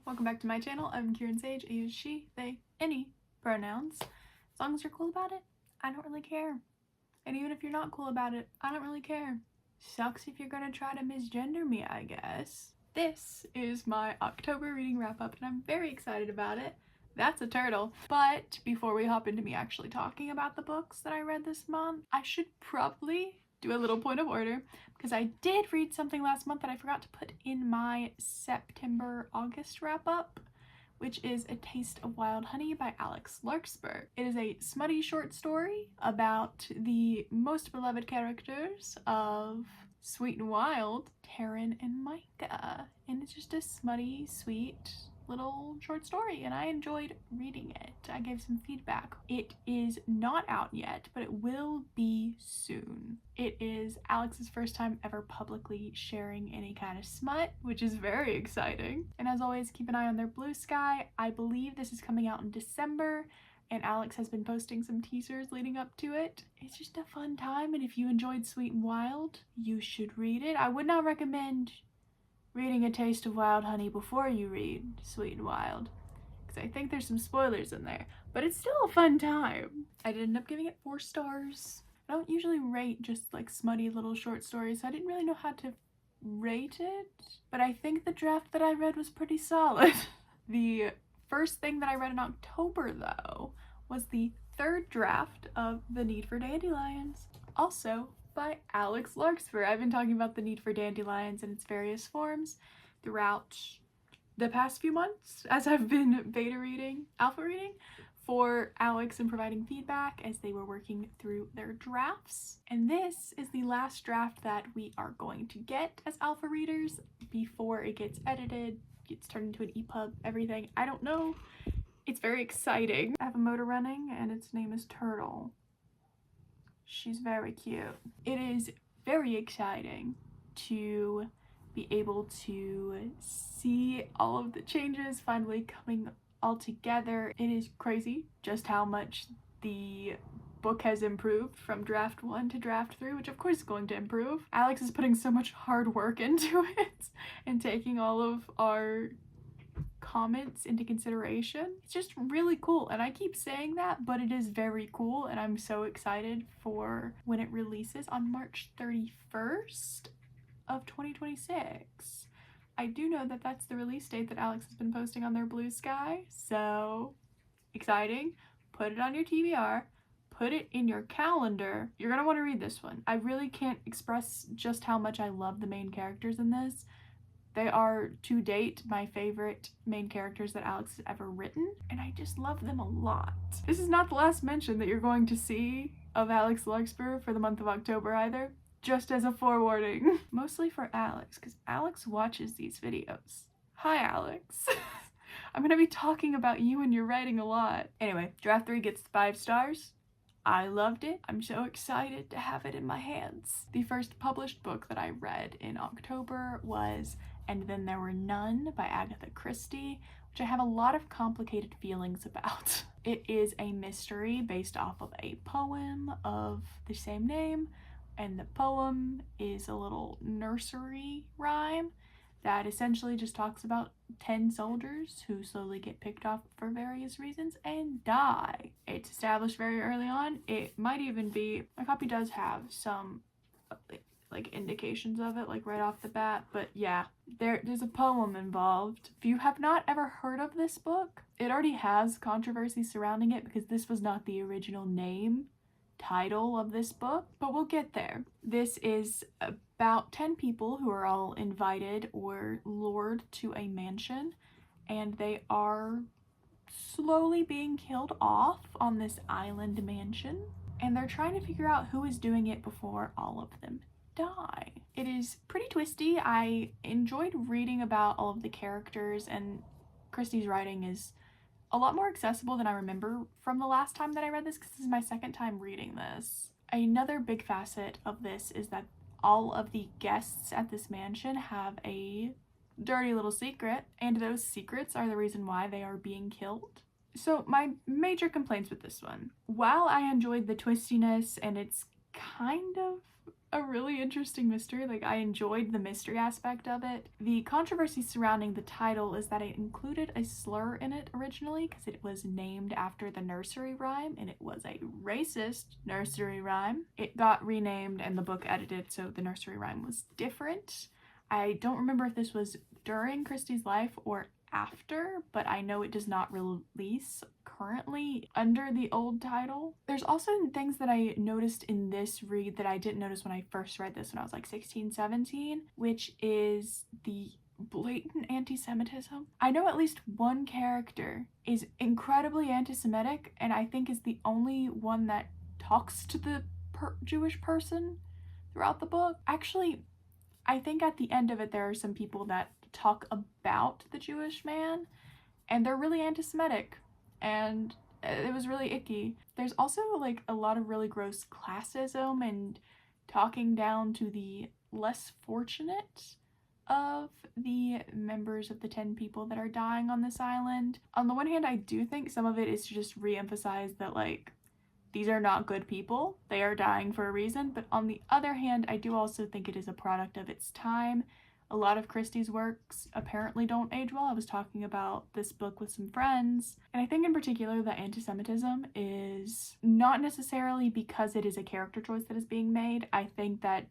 welcome back to my channel. I'm Kieran Sage. I use she, they, any pronouns. As long as you're cool about it, I don't really care. And even if you're not cool about it, I don't really care. Sucks if you're gonna try to misgender me, I guess. This is my October reading wrap-up, and I'm very excited about it. That's a turtle. But before we hop into me actually talking about the books that I read this month, I should probably do a little point of order, because I did read something last month that I forgot to put in my September-August wrap-up, which is A Taste of Wild Honey by Alex Larkspur. It is a smutty short story about the most beloved characters of Sweet and Wild, Taryn and Micah. And it's just a smutty, sweet little short story, and I enjoyed reading it. I gave some feedback. It is not out yet, but it will be soon. It is Alex's first time ever publicly sharing any kind of smut, which is very exciting. And as always, keep an eye on their Blue Sky. I believe this is coming out in December, and Alex has been posting some teasers leading up to it. It's just a fun time, and if you enjoyed Sweet and Wild, you should read it. I would not recommend reading A Taste of Wild Honey before you read Sweet and Wild, because I think there's some spoilers in there, but it's still a fun time. I did end up giving it 4 stars. I don't usually rate just like smutty little short stories, so I didn't really know how to rate it, but I think the draft that I read was pretty solid. The first thing that I read in October, though, was the 3rd draft of The Need for Dandelions, also by Alex Larkspur. I've been talking about The Need for Dandelions in its various forms throughout the past few months as I've been alpha reading for Alex and providing feedback as they were working through their drafts. And this is the last draft that we are going to get as alpha readers before it gets edited, gets turned into an EPUB, everything. I don't know. It's very exciting. I have a motor running and its name is Turtle. She's very cute. It is very exciting to be able to see all of the changes finally coming all together. It is crazy just how much the book has improved from draft 1 to draft 3, which of course is going to improve. Alex is putting so much hard work into it and taking all of our comments into consideration. It's just really cool, and I keep saying that, but it is very cool, and I'm so excited for when it releases on March 31st of 2026. I do know that that's the release date that Alex has been posting on their Blue Sky, so exciting. Put it on your TBR, put it in your calendar. You're gonna want to read this one. I really can't express just how much I love the main characters in this. They are, to date, my favorite main characters that Alex has ever written, and I just love them a lot. This is not the last mention that you're going to see of Alex Larkspur for the month of October either, just as a forewarning. Mostly for Alex, because Alex watches these videos. Hi, Alex. I'm gonna be talking about you and your writing a lot. Anyway, draft 3 gets 5 stars. I loved it. I'm so excited to have it in my hands. The first published book that I read in October was And Then There Were None by Agatha Christie, which I have a lot of complicated feelings about. It is a mystery based off of a poem of the same name, and the poem is a little nursery rhyme that essentially just talks about 10 soldiers who slowly get picked off for various reasons and die. It's established very early on. It might even be, my copy does have some like indications of it, like right off the bat, but yeah, there's a poem involved. If you have not ever heard of this book, it already has controversy surrounding it because this was not the original title of this book, but we'll get there. This is about 10 people who are all invited or lured to a mansion, and they are slowly being killed off on this island mansion, and they're trying to figure out who is doing it before all of them die. It is pretty twisty. I enjoyed reading about all of the characters, and Christie's writing is a lot more accessible than I remember from the last time that I read this, because this is my second time reading this. Another big facet of this is that all of the guests at this mansion have a dirty little secret, and those secrets are the reason why they are being killed. So my major complaints with this one, while I enjoyed the twistiness and it's kind of a really interesting mystery. Like, I enjoyed the mystery aspect of it. The controversy surrounding the title is that it included a slur in it originally because it was named after the nursery rhyme, and it was a racist nursery rhyme. It got renamed and the book edited so the nursery rhyme was different. I don't remember if this was during Christie's life or after, but I know it does not release currently under the old title. There's also things that I noticed in this read that I didn't notice when I first read this when I was like 16, 17, which is the blatant anti-Semitism. I know at least one character is incredibly anti-Semitic, and I think is the only one that talks to the Jewish person throughout the book. Actually, I think at the end of it there are some people that talk about the Jewish man, and they're really anti-Semitic, and it was really icky. There's also like a lot of really gross classism and talking down to the less fortunate of the members of the 10 people that are dying on this island. On the one hand, I do think some of it is to just re-emphasize that like these are not good people, they are dying for a reason, but on the other hand, I do also think it is a product of its time. A lot of Christie's works apparently don't age well. I was talking about this book with some friends, and I think in particular that anti-Semitism is not necessarily because it is a character choice that is being made. I think that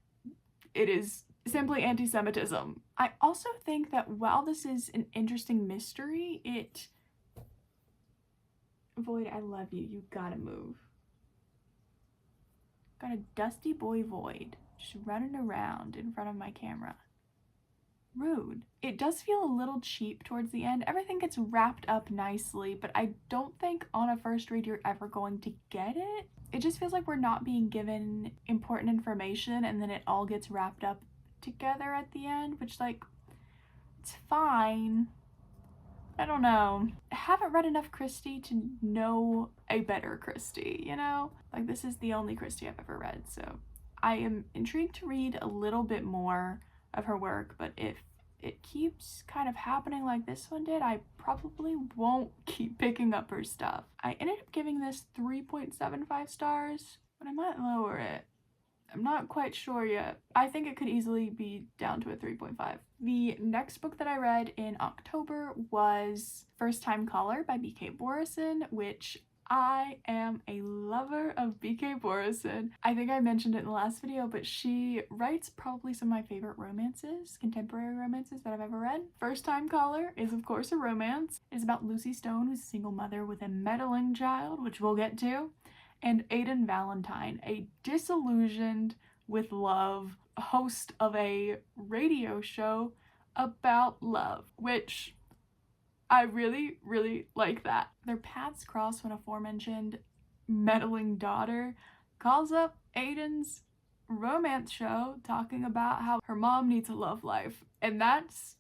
it is simply anti-Semitism. I also think that while this is an interesting mystery, Void, I love you. You gotta move. Got a dusty boy Void just running around in front of my camera. Rude. It does feel a little cheap towards the end. Everything gets wrapped up nicely, but I don't think on a first read you're ever going to get it. It just feels like we're not being given important information, and then it all gets wrapped up together at the end, which, like, it's fine. I don't know. I haven't read enough Christie to know a better Christie, you know? Like, this is the only Christie I've ever read, so I am intrigued to read a little bit more of her work, but if it keeps kind of happening like this one did, I probably won't keep picking up her stuff. I ended up giving this 3.75 stars, but I might lower it. I'm not quite sure yet. I think it could easily be down to a 3.5. The next book that I read in October was First Time Caller by B.K. Borison, which I am a lover of B.K. Borison. I think I mentioned it in the last video, but she writes probably some of my favorite romances, contemporary romances that I've ever read. First Time Caller is of course a romance. It's about Lucy Stone, who's a single mother with a meddling child, which we'll get to, and Aidan Valentine, a disillusioned with love host of a radio show about love, which I really, really like that. Their paths cross when aforementioned meddling daughter calls up Aidan's romance show talking about how her mom needs a love life, and that's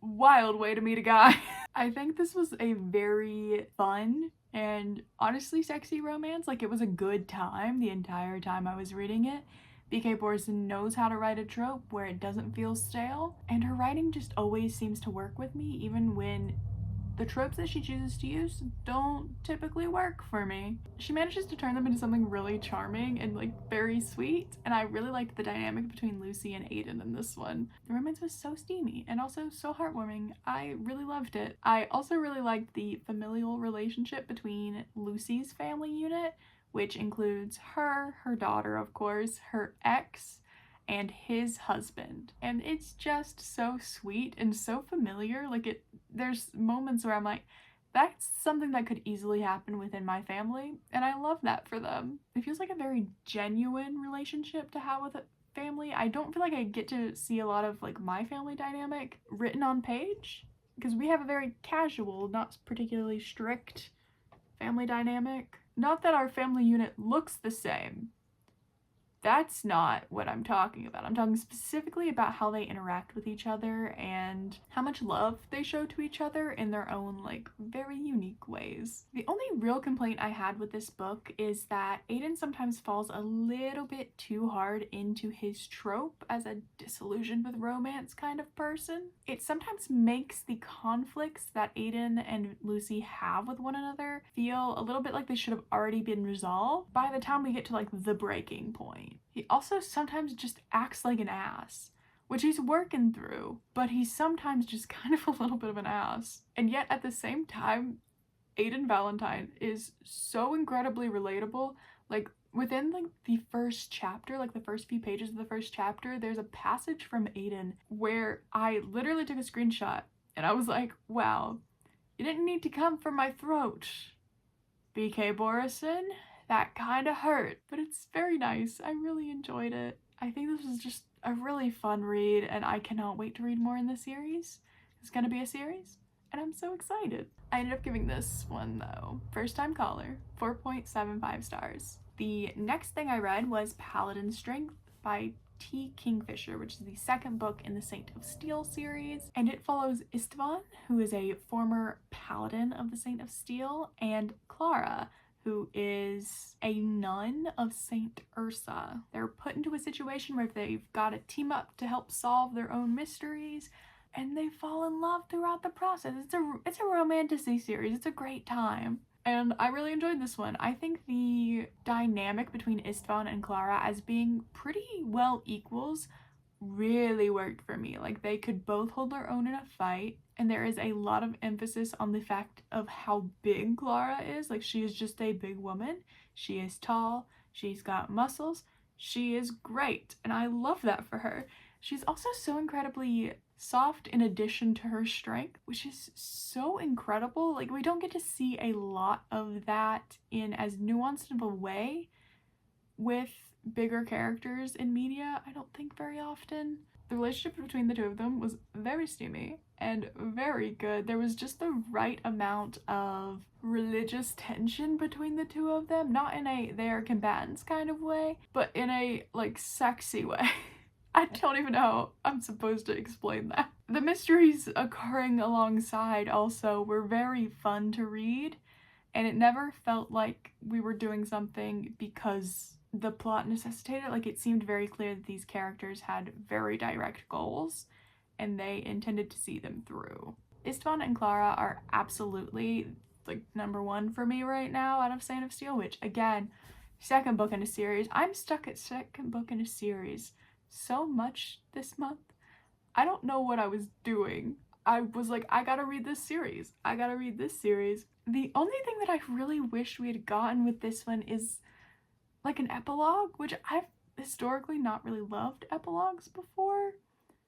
a wild way to meet a guy. I think this was a very fun and honestly sexy romance. Like, it was a good time the entire time I was reading it. B.K. Borison knows how to write a trope where it doesn't feel stale, and her writing just always seems to work with me, even when the tropes that she chooses to use don't typically work for me. She manages to turn them into something really charming and like very sweet, and I really liked the dynamic between Lucy and Aidan in this one. The romance was so steamy and also so heartwarming. I really loved it. I also really liked the familial relationship between Lucy's family unit, which includes her daughter, of course, her ex, and his husband. And it's just so sweet and so familiar. Like, there's moments where I'm like, that's something that could easily happen within my family, and I love that for them. It feels like a very genuine relationship to have with a family. I don't feel like I get to see a lot of like my family dynamic written on page, because we have a very casual, not particularly strict family dynamic. Not that our family unit looks the same. That's not what I'm talking about. I'm talking specifically about how they interact with each other and how much love they show to each other in their own, like, very unique ways. The only real complaint I had with this book is that Aidan sometimes falls a little bit too hard into his trope as a disillusioned with romance kind of person. It sometimes makes the conflicts that Aidan and Lucy have with one another feel a little bit like they should have already been resolved by the time we get to, like, the breaking point. point. He also sometimes just acts like an ass, which he's working through, but he's sometimes just kind of a little bit of an ass. And yet at the same time, Aiden Valentine is so incredibly relatable. Like, within like the first chapter, like the first few pages of the first chapter, there's a passage from Aiden where I literally took a screenshot and I was like, wow, you didn't need to come for my throat, BK Borison. That kind of hurt, but it's very nice. I really enjoyed it. I think this was just a really fun read, and I cannot wait to read more in the series. It's gonna be a series, and I'm so excited. I ended up giving this one, though, first time caller, 4.75 stars. The next thing I read was Paladin Strength by T. Kingfisher, which is the second book in the Saint of Steel series, and it follows Istvan, who is a former paladin of the Saint of Steel, and Clara, who is a nun of Saint Ursa. They're put into a situation where they've got to team up to help solve their own mysteries, and they fall in love throughout the process. It's a romantasy series. It's a great time. And I really enjoyed this one. I think the dynamic between Istvan and Clara as being pretty well equals really worked for me. Like, they could both hold their own in a fight, and there is a lot of emphasis on the fact of how big Clara is. Like, she is just a big woman. She is tall. She's got muscles. She is great, and I love that for her. She's also so incredibly soft in addition to her strength, which is so incredible. Like, we don't get to see a lot of that in as nuanced of a way with bigger characters in media, I don't think, very often. The relationship between the two of them was very steamy and very good. There was just the right amount of religious tension between the two of them, not in a they are combatants kind of way, but in a like sexy way. I don't even know how I'm supposed to explain that. The mysteries occurring alongside also were very fun to read, and it never felt like we were doing something because the plot necessitated. Like, it seemed very clear that these characters had very direct goals and they intended to see them through. Istvan and Clara are absolutely like number one for me right now out of Saint of Steel, which again, second book in a series. I'm stuck at second book in a series so much this month. I don't know what I was doing. I was like, I gotta read this series. I gotta read this series. The only thing that I really wish we had gotten with this one is like an epilogue, which I've historically not really loved epilogues before.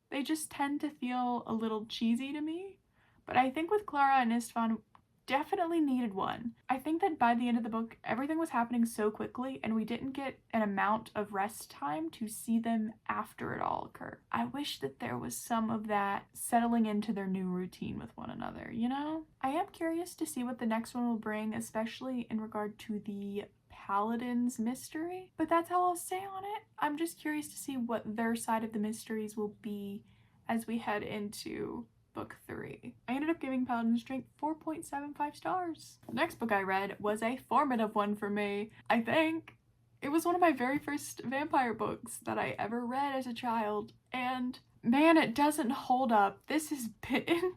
They just tend to feel a little cheesy to me. But I think with Clara and Istvan, definitely needed one. I think that by the end of the book, everything was happening so quickly and we didn't get an amount of rest time to see them after it all occurred. I wish that there was some of that settling into their new routine with one another, you know? I am curious to see what the next one will bring, especially in regard to the Paladin's mystery, but that's how I'll stay on it. I'm just curious to see what their side of the mysteries will be as we head into book 3. I ended up giving Paladin Strength 4.75 stars. The next book I read was a formative one for me. I think it was one of my very first vampire books that I ever read as a child, and man, it doesn't hold up. This is Bitten,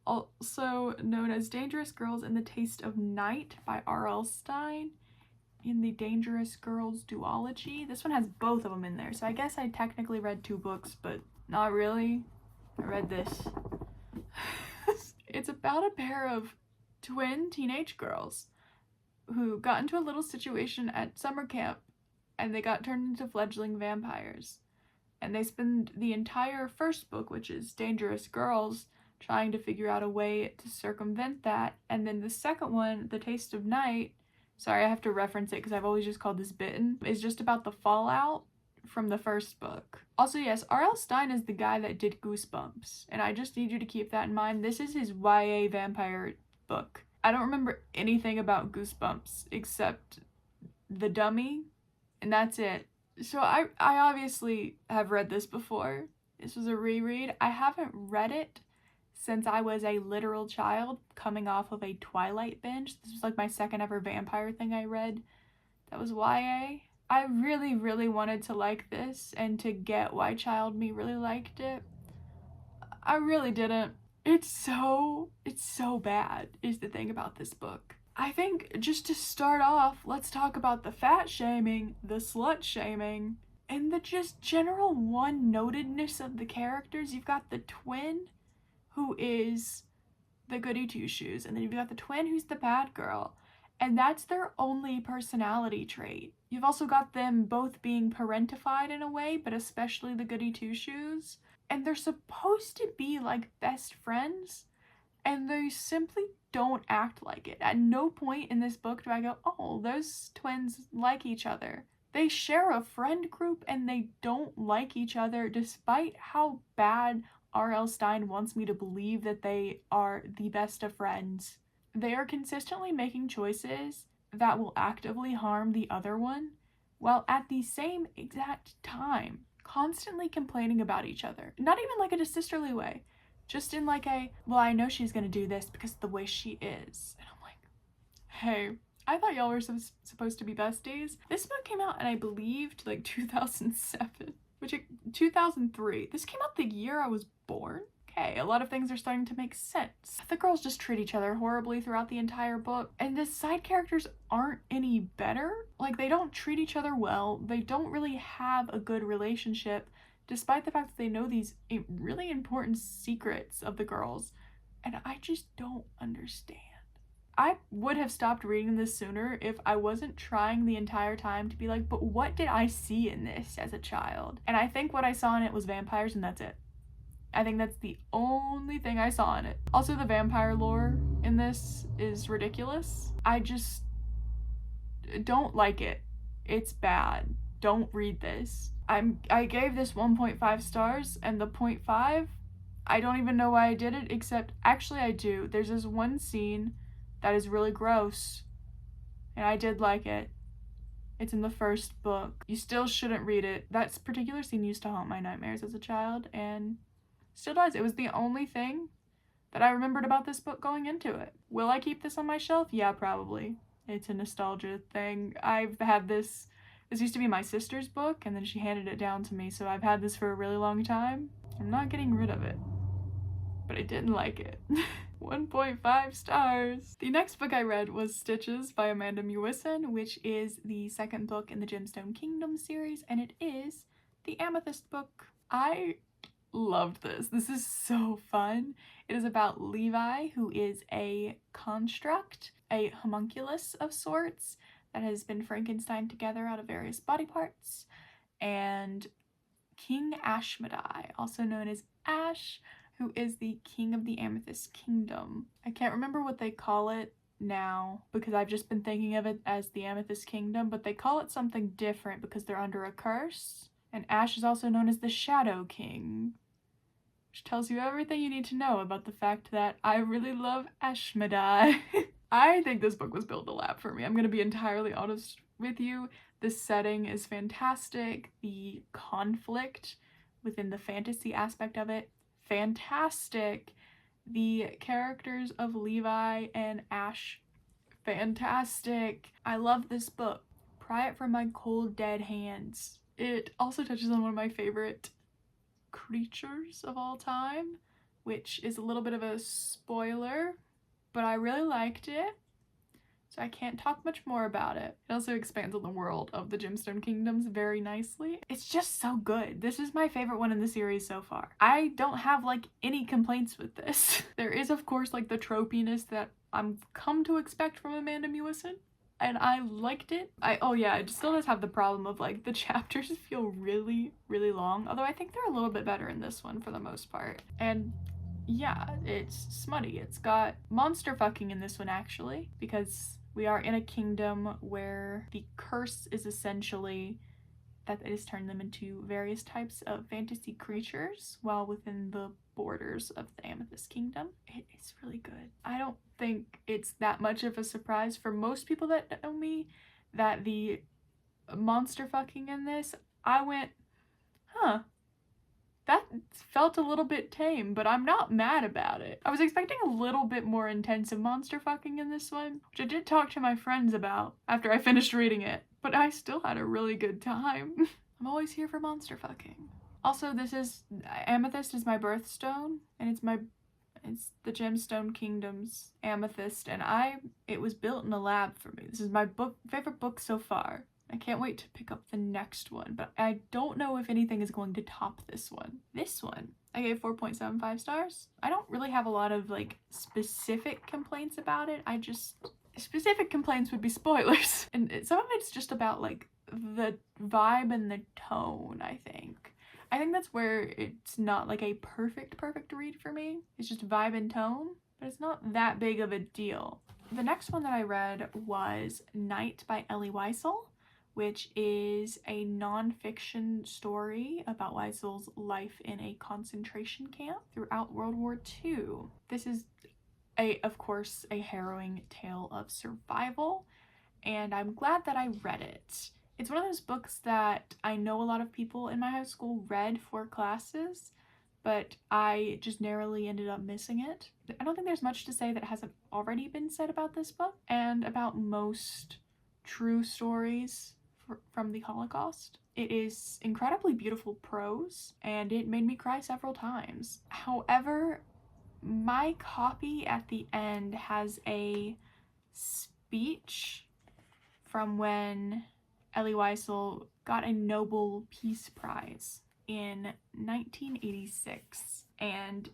also known as Dangerous Girls in the Taste of Night by R.L. Stine in the Dangerous Girls duology. This one has both of them in there, so I guess I technically read 2 books, but not really. I read this. It's about a pair of twin teenage girls who got into a little situation at summer camp and they got turned into fledgling vampires. And they spend the entire first book, which is Dangerous Girls, trying to figure out a way to circumvent that. And then the second one, The Taste of Night, sorry, I have to reference it because I've always just called this Bitten, is just about the fallout from the first book. Also, yes, R.L. Stine is the guy that did Goosebumps, and I just need you to keep that in mind. This is his YA vampire book. I don't remember anything about Goosebumps except the dummy, and that's it. So I obviously have read this before. This was a reread. I haven't read it since I was a literal child coming off of a Twilight binge. This was like my second ever vampire thing I read that was YA. I really, really wanted to like this and to get why child me really liked it. I really didn't. It's so bad is the thing about this book. I think just to start off, let's talk about the fat shaming, the slut shaming, and the just general one-notedness of the characters. You've got the twin, who is the goody two-shoes, and then you've got the twin who's the bad girl, and that's their only personality trait. You've also got them both being parentified in a way, but especially the goody two-shoes, and they're supposed to be like best friends, and they simply don't act like it. At no point in this book do I go, oh, those twins like each other. They share a friend group and they don't like each other, despite how bad R.L. Stine wants me to believe that they are the best of friends. They are consistently making choices that will actively harm the other one, while at the same exact time constantly complaining about each other. Not even like in a sisterly way, just in like a, well, I know she's gonna do this because of the way she is. And I'm like, hey, I thought y'all were supposed to be besties. This book came out in, I believed, like 2007, 2003. This came out the year I was born. Okay, a lot of things are starting to make sense. The girls just treat each other horribly throughout the entire book, and the side characters aren't any better. Like, they don't treat each other well. They don't really have a good relationship, despite the fact that they know these really important secrets of the girls, and I just don't understand. I would have stopped reading this sooner if I wasn't trying the entire time to be like, but what did I see in this as a child? And I think what I saw in it was vampires, and that's it. I think that's the only thing I saw in it. Also, the vampire lore in this is ridiculous. I just don't like it. It's bad. Don't read this. I gave this 1.5 stars, and the 0.5, I don't even know why I did it, except actually I do. There's this one scene that is really gross, and I did like it. It's in the first book. You still shouldn't read it. That particular scene used to haunt my nightmares as a child, and still does. It was the only thing that I remembered about this book going into it. Will I keep this on my shelf? Yeah, probably. It's a nostalgia thing. I've had this used to be my sister's book, and then she handed it down to me, so I've had this for a really long time. I'm not getting rid of it, but I didn't like it. 1.5 stars. The next book I read was Stitches by Amanda Mewison, which is the second book in the Gemstone Kingdom series, and it is the Amethyst book. I loved this. This is so fun. It is about Levi, who is a construct, a homunculus of sorts, that has been Frankenstein together out of various body parts, and King Ashmedai, also known as Ash, who is the king of the Amethyst Kingdom. I can't remember what they call it now because I've just been thinking of it as the Amethyst Kingdom, but they call it something different because they're under a curse. And Ash is also known as the Shadow King, which tells you everything you need to know about the fact that I really love Ashmedai. I think this book was built to lap for me. I'm gonna be entirely honest with you. The setting is fantastic. The conflict within the fantasy aspect of it, fantastic. The characters of Levi and Ash, fantastic. I love this book. Pry it from my cold, dead hands. It also touches on one of my favorite creatures of all time, which is a little bit of a spoiler, but I really liked it, so I can't talk much more about it. It also expands on the world of the Gemstone Kingdoms very nicely. It's just so good. This is my favorite one in the series so far. I don't have like any complaints with this. There is of course like the tropiness that I'm come to expect from Amanda Mewison, and I liked it. It still does have the problem of like the chapters feel really, really long, although I think they're a little bit better in this one for the most part. And yeah, it's smutty. It's got monster fucking in this one actually, because we are in a kingdom where the curse is essentially that it has turned them into various types of fantasy creatures while within the borders of the Amethyst Kingdom. It is really good. I don't think it's that much of a surprise for most people that know me that the monster fucking in this, I went, huh, that felt a little bit tame, but I'm not mad about it. I was expecting a little bit more intensive monster fucking in this one, which I did talk to my friends about after I finished reading it, but I still had a really good time. I'm always here for monster fucking. Also, Amethyst is my birthstone, and it's my It's the Gemstone Kingdom's Amethyst, and it was built in a lab for me. This is my favorite book so far. I can't wait to pick up the next one, but I don't know if anything is going to top this one. This one, I gave 4.75 stars. I don't really have a lot of like specific complaints about it. Specific complaints would be spoilers. And some of it's just about like the vibe and the tone, I think. I think that's where it's not like a perfect read for me. It's just vibe and tone, but it's not that big of a deal. The next one that I read was Night by Elie Wiesel, which is a non-fiction story about Wiesel's life in a concentration camp throughout World War II. This is, of course, a harrowing tale of survival, and I'm glad that I read it. It's one of those books that I know a lot of people in my high school read for classes, but I just narrowly ended up missing it. I don't think there's much to say that hasn't already been said about this book and about most true stories from the Holocaust. It is incredibly beautiful prose, and it made me cry several times. However, my copy at the end has a speech from when Elie Wiesel got a Nobel Peace Prize in 1986, and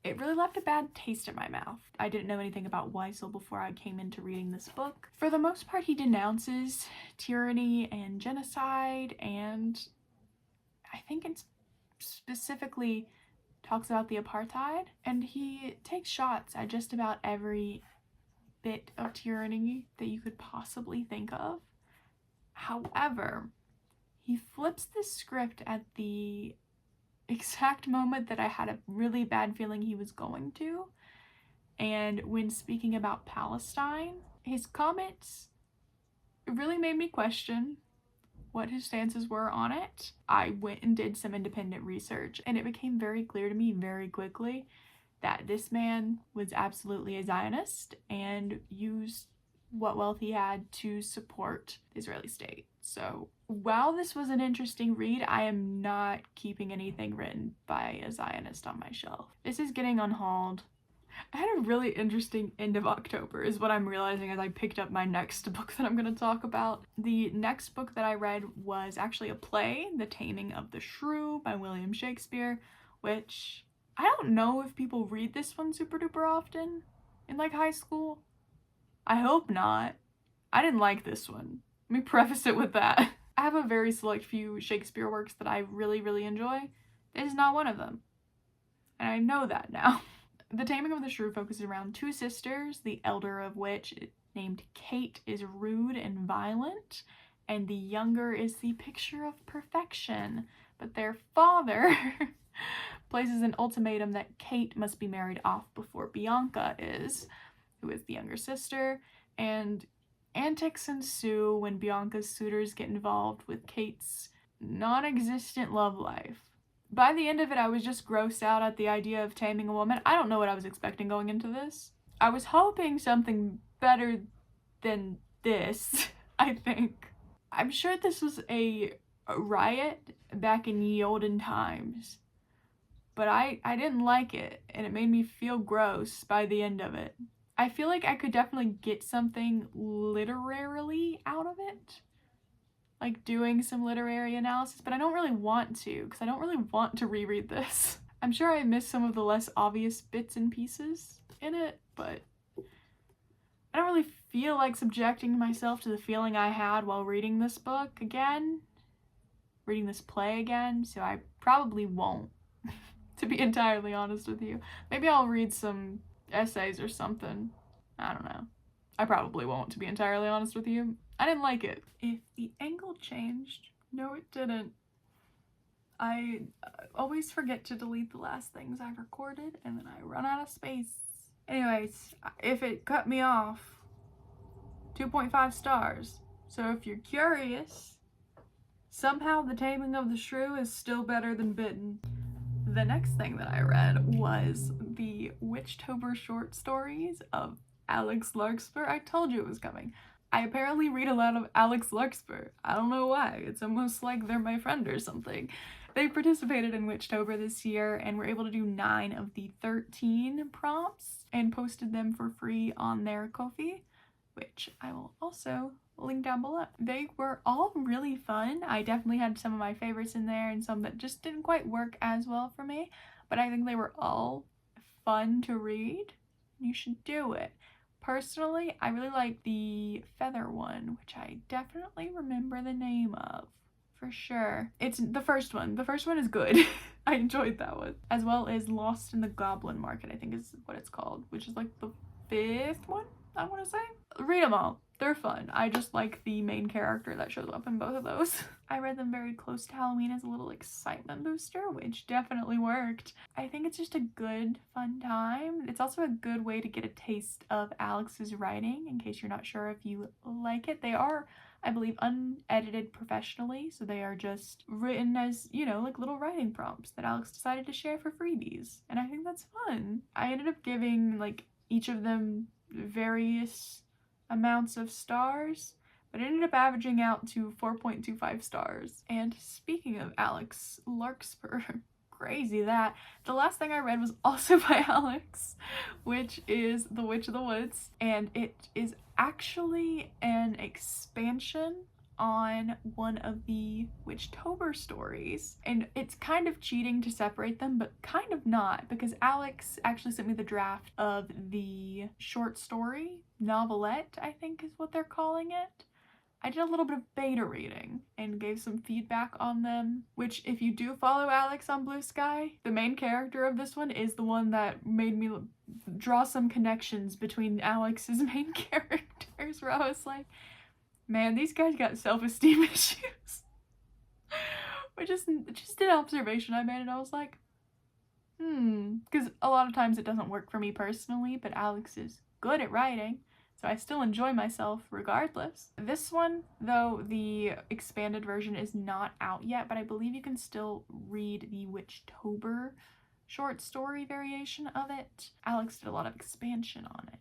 it really left a bad taste in my mouth. I didn't know anything about Wiesel before I came into reading this book. For the most part, he denounces tyranny and genocide, and I think it's specifically talks about the apartheid, and he takes shots at just about every bit of tyranny that you could possibly think of. However, he flips the script at the exact moment that I had a really bad feeling he was going to. And when speaking about Palestine, his comments really made me question what his stances were on it. I went and did some independent research, and it became very clear to me very quickly that this man was absolutely a Zionist and used what wealth he had to support the Israeli state. So while this was an interesting read, I am not keeping anything written by a Zionist on my shelf. This is getting unhauled. I had a really interesting end of October is what I'm realizing as I picked up my next book that I'm going to talk about. The next book that I read was actually a play, The Taming of the Shrew by William Shakespeare, which I don't know if people read this one super duper often in like high school. I hope not. I didn't like this one. Let me preface it with that. I have a very select few Shakespeare works that I really enjoy. This is not one of them. And I know that now. The Taming of the Shrew focuses around two sisters, the elder of which, named Kate, is rude and violent, and the younger is the picture of perfection. But their father places an ultimatum that Kate must be married off before Bianca is, who is the younger sister, and antics ensue when Bianca's suitors get involved with Kate's non-existent love life. By the end of it, I was just grossed out at the idea of taming a woman. I don't know what I was expecting going into this. I was hoping something better than this, I think. I'm sure this was a riot back in ye olden times, but I didn't like it, and it made me feel gross by the end of it. I feel like I could definitely get something literarily out of it, like doing some literary analysis, but I don't really want to, because I don't really want to reread this. I'm sure I missed some of the less obvious bits and pieces in it, but I don't really feel like subjecting myself to the feeling I had while reading this book again, reading this play again, so I probably won't, to be entirely honest with you. Maybe I'll read some essays or something. I don't know. I probably won't, to be entirely honest with you. I didn't like it. If the angle changed, no it didn't. I always forget to delete the last things I've recorded, and then I run out of space. Anyways, if it cut me off, 2.5 stars. So if you're curious, somehow The Taming of the Shrew is still better than Bitten. The next thing that I read was the Witchtober short stories of Alex Larkspur. I told you it was coming. I apparently read a lot of Alex Larkspur. I don't know why. It's almost like they're my friend or something. They participated in Witchtober this year and were able to do 9 of the 13 prompts and posted them for free on their Ko-fi, which I will also link down below. They were all really fun. I definitely had some of my favorites in there and some that just didn't quite work as well for me, but I think they were all fun to read. You should do it. Personally, I really like the feather one, which I definitely remember the name of. For sure. It's the first one. The first one is good. I enjoyed that one. As well as Lost in the Goblin Market, I think is what it's called, which is like the 5th one, I want to say. Read them all. They're fun. I just like the main character that shows up in both of those. I read them very close to Halloween as a little excitement booster, which definitely worked. I think it's just a good, fun time. It's also a good way to get a taste of Alex's writing, in case you're not sure if you like it. They are, I believe, unedited professionally, so they are just written as, you know, like little writing prompts that Alex decided to share for freebies, and I think that's fun. I ended up giving, like, each of them various amounts of stars, but it ended up averaging out to 4.25 stars. And speaking of Alex Larkspur, crazy that, the last thing I read was also by Alex, which is The Witch of the Woods, and it is actually an expansion on one of the Witchtober stories, and it's kind of cheating to separate them, but kind of not, because Alex actually sent me the draft of the short story novelette, I think is what they're calling it. I did a little bit of beta reading and gave some feedback on them, which if you do follow Alex on Blue Sky, the main character of this one is the one that made me draw some connections between Alex's main characters, where I was like, man, these guys got self-esteem issues. Which is just an observation I made, and I was like, because a lot of times it doesn't work for me personally, but Alex is good at writing, so I still enjoy myself regardless. This one, though, the expanded version is not out yet, but I believe you can still read the Witchtober short story variation of it. Alex did a lot of expansion on it.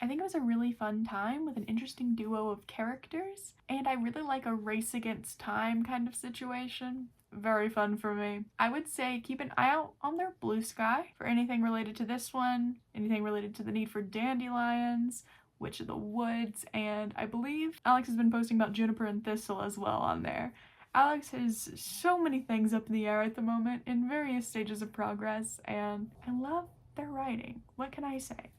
I think it was a really fun time with an interesting duo of characters, and I really like a race against time kind of situation. Very fun for me. I would say keep an eye out on their Blue Sky for anything related to this one, anything related to the need for dandelions, Witch of the Woods, and I believe Alex has been posting about Juniper and Thistle as well on there. Alex has so many things up in the air at the moment in various stages of progress, and I love their writing. What can I say?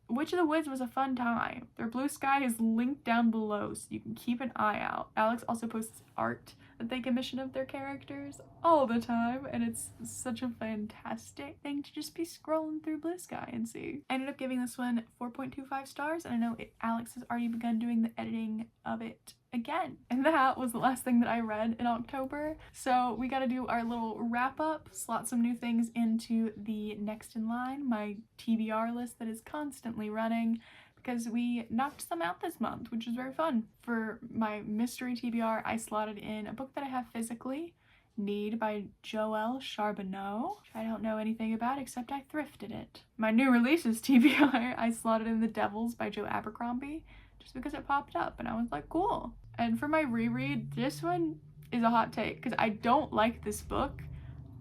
Witch of the Woods was a fun time. Their Blue Sky is linked down below, so you can keep an eye out. Alex also posts art that they commission of their characters all the time, and it's such a fantastic thing to just be scrolling through Blue Sky and see. I ended up giving this one 4.25 stars, and I know Alex has already begun doing the editing of it again. And that was the last thing that I read in October. So we gotta do our little wrap up, slot some new things into the next in line, my TBR list that is constantly running, because we knocked some out this month, which was very fun. For my mystery TBR, I slotted in a book that I have physically, Need by Joelle Charbonneau, which I don't know anything about except I thrifted it. My new releases TBR, I slotted in The Devils by Joe Abercrombie, just because it popped up and I was like, cool. And for my reread, this one is a hot take because I don't like this book,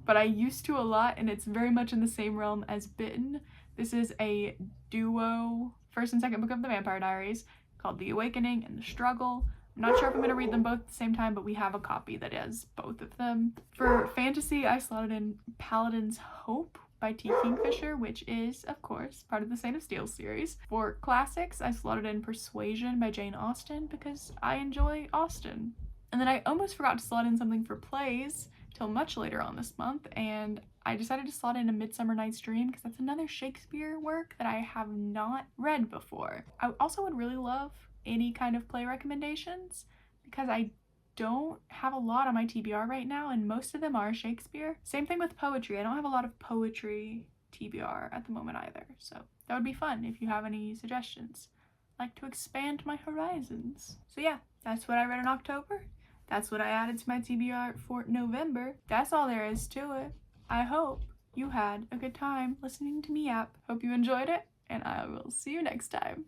but I used to a lot, and it's very much in the same realm as Bitten. This is a duo first and second book of the Vampire Diaries called The Awakening and The Struggle. I'm not sure if I'm going to read them both at the same time, but we have a copy that is both of them. For fantasy, I slotted in Paladin's Hope by T. Kingfisher, which is, of course, part of the Saint of Steel series. For classics, I slotted in Persuasion by Jane Austen because I enjoy Austen. And then I almost forgot to slot in something for plays till much later on this month, and I decided to slot in A Midsummer Night's Dream because that's another Shakespeare work that I have not read before. I also would really love any kind of play recommendations because I don't have a lot on my TBR right now, and most of them are Shakespeare. Same thing with poetry. I don't have a lot of poetry TBR at the moment either, so that would be fun if you have any suggestions. I'd like to expand my horizons. So yeah, that's what I read in October. That's what I added to my TBR for November. That's all there is to it. I hope you had a good time listening to me yap. Hope you enjoyed it, and I will see you next time.